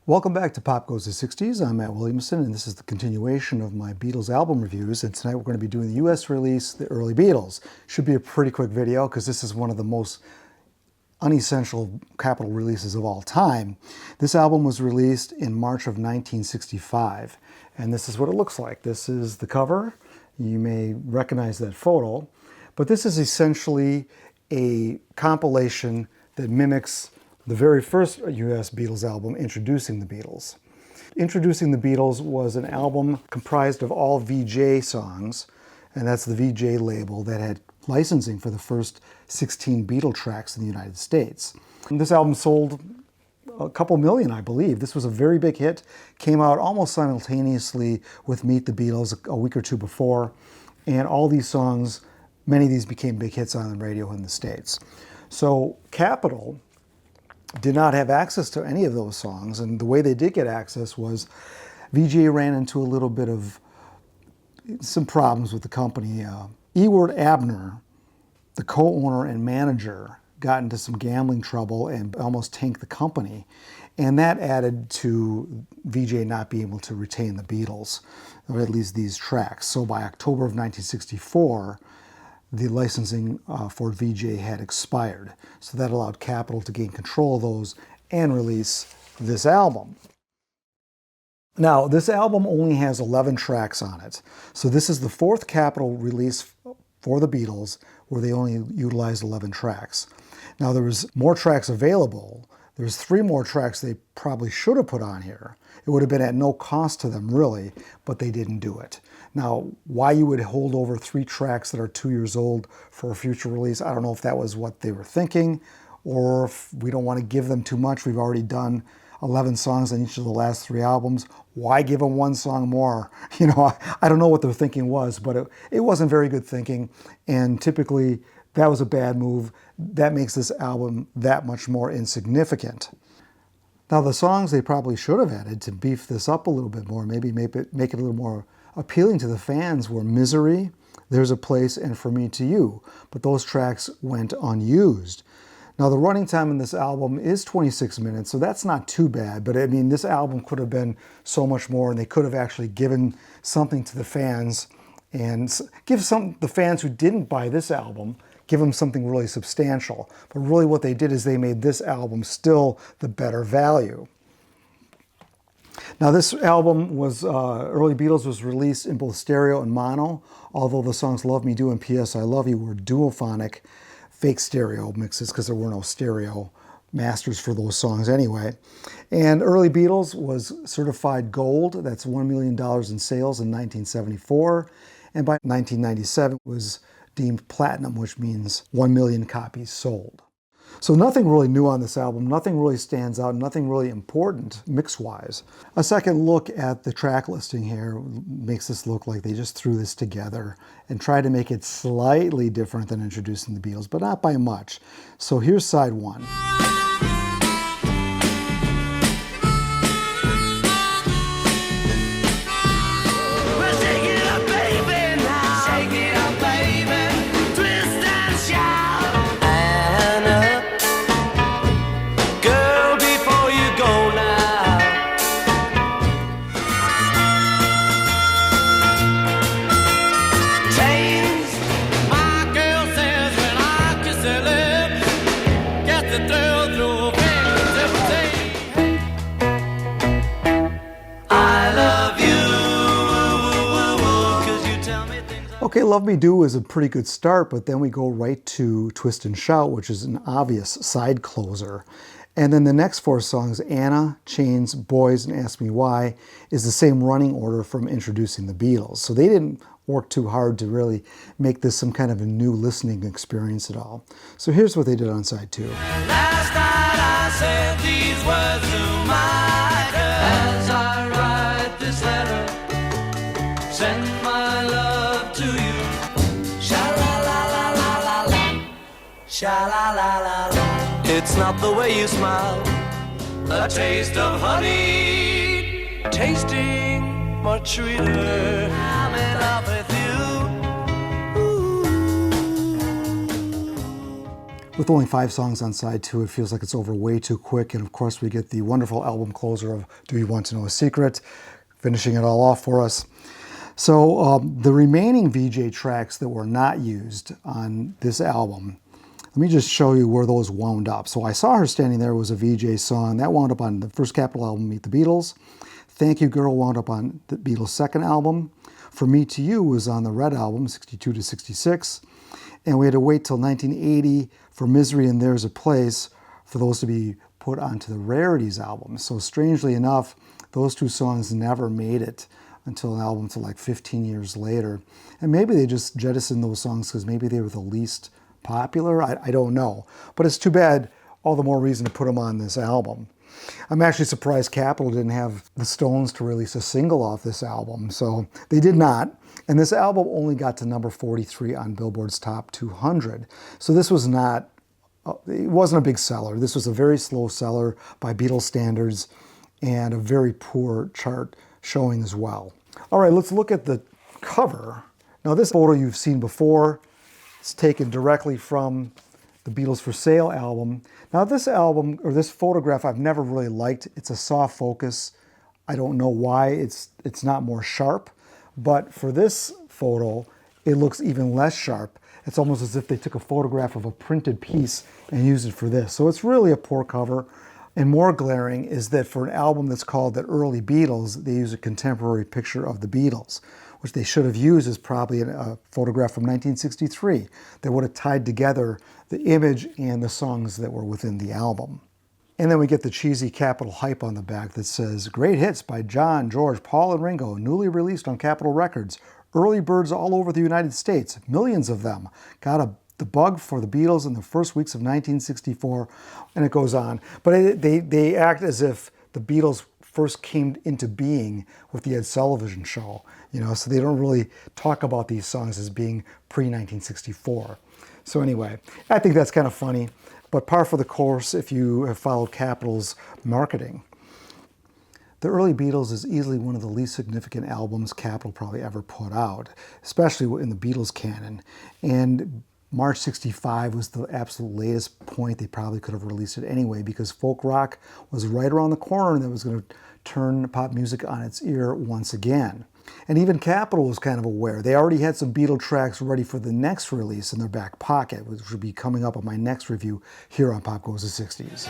Welcome back to Pop Goes the 60s. I'm Matt Williamson, and this is the continuation of my Beatles album reviews. And tonight we're going to be doing the US release, The Early Beatles. Should be a pretty quick video because this is one of the most unessential Capitol releases of all time. This album was released in March of 1965, and this is what it looks like. This is the cover. You may recognize that photo, but this is essentially a compilation that mimics the very first US Beatles album, Introducing the Beatles. Introducing the Beatles was an album comprised of all Vee-Jay songs, and that's the Vee-Jay label that had licensing for the first 16 Beatle tracks in the United States. And this album sold a couple million, I believe. This was a very big hit, came out almost simultaneously with Meet the Beatles a week or two before, and all these songs, many of these became big hits on the radio in the States. So Capitol did not have access to any of those songs, and the way they did get access was Vee-Jay ran into a little bit of some problems with the company. Ewart Abner, the co-owner and manager, got into some gambling trouble and almost tanked the company, and that added to Vee-Jay not being able to retain the Beatles, or at least these tracks. So by October of 1964, the licensing for Vee-Jay had expired. So that allowed Capitol to gain control of those and release this album. Now, this album only has 11 tracks on it. So this is the fourth Capitol release for the Beatles where they only utilized 11 tracks. Now, there was more tracks available. There's 3 more tracks they probably should have put on here. It would have been at no cost to them, really, but they didn't do it. Now, why you would hold over 3 tracks that are 2 years old for a future release, I don't know if that was what they were thinking, or if we don't want to give them too much. We've already done 11 songs on each of the last 3 albums. Why give them 1 song more? You know, I don't know what their thinking was, but it wasn't very good thinking, and typically that was a bad move. That makes this album that much more insignificant. Now, the songs they probably should have added to beef this up a little bit more, maybe make it a little more appealing to the fans, were Misery, There's a Place, and For Me to You. But those tracks went unused. Now, the running time in this album is 26 minutes, so that's not too bad. But I mean, this album could have been so much more, and they could have actually given something to the fans and give the fans who didn't buy this album, give them something really substantial. But really what they did is they made this album still the better value. Now, this album was, Early Beatles was released in both stereo and mono, although the songs Love Me Do and P.S. I Love You were duophonic fake stereo mixes because there were no stereo masters for those songs anyway. And Early Beatles was certified gold, that's $1 million in sales in 1974, and by 1997 it was deemed platinum, which means 1 million copies sold. So nothing really new on this album, nothing really stands out, nothing really important mix-wise. A second look at the track listing here makes this look like they just threw this together and tried to make it slightly different than Introducing the Beatles, but not by much. So here's side 1. Okay, Love Me Do is a pretty good start, but then we go right to Twist and Shout, which is an obvious side closer. And then the next 4 songs, Anna, Chains, Boys, and Ask Me Why, is the same running order from Introducing the Beatles. So they didn't work too hard to really make this some kind of a new listening experience at all. So here's what they did on side 2. Last night I said these words to my girl. As I write this letter, send my love to you. Sha-la-la-la-la-la-la, sha-la-la-la-la. It's not the way you smile, a taste of honey, tasting much sweeter. I'm in love with you. With only 5 songs on side 2, it feels like it's over way too quick. And of course, we get the wonderful album closer of Do You Want to Know a Secret, finishing it all off for us. So the remaining Vee-Jay tracks that were not used on this album, let me just show you where those wound up. So I Saw Her Standing There was a Vee-Jay song. That wound up on the first Capitol album, Meet the Beatles. Thank You Girl wound up on the Beatles' second album. For Me to You was on the Red album, 62 to 66. And we had to wait till 1980 for Misery and There's a Place for those to be put onto the Rarities album. So strangely enough, those 2 songs never made it until an album to like 15 years later. And maybe they just jettisoned those songs because maybe they were the least popular. I don't know. But it's too bad, all the more reason to put them on this album. I'm actually surprised Capitol didn't have the Stones to release a single off this album. So they did not. And this album only got to number 43 on Billboard's Top 200. So this was not, it wasn't a big seller. This was a very slow seller by Beatles standards and a very poor chart showing as well. All right, let's look at the cover. Now this photo you've seen before. It's taken directly from the Beatles for Sale album. Now this album, or this photograph, I've never really liked. It's a soft focus. I don't know why it's not more sharp, but for this photo, it looks even less sharp. It's almost as if they took a photograph of a printed piece and used it for this. So it's really a poor cover. And more glaring is that for an album that's called The Early Beatles, they use a contemporary picture of the Beatles, which they should have used as probably a photograph from 1963 that would have tied together the image and the songs that were within the album. And then we get the cheesy Capitol hype on the back that says, "Great hits by John, George, Paul, and Ringo, newly released on Capitol Records. Early birds all over the United States, millions of them. Got the bug for the Beatles in the first weeks of 1964, and it goes on. But they act as if the Beatles first came into being with the Ed Sullivan Show, so they don't really talk about these songs as being pre-1964. So anyway, I think that's kind of funny, but par for the course if you have followed Capitol's marketing. The Early Beatles is easily one of the least significant albums Capitol probably ever put out, especially in the Beatles canon. And March 65 was the absolute latest point they probably could have released it anyway, because folk rock was right around the corner and that was going to turn pop music on its ear once again. And even Capitol was kind of aware. They already had some Beatle tracks ready for the next release in their back pocket, which will be coming up on my next review here on Pop Goes the 60s.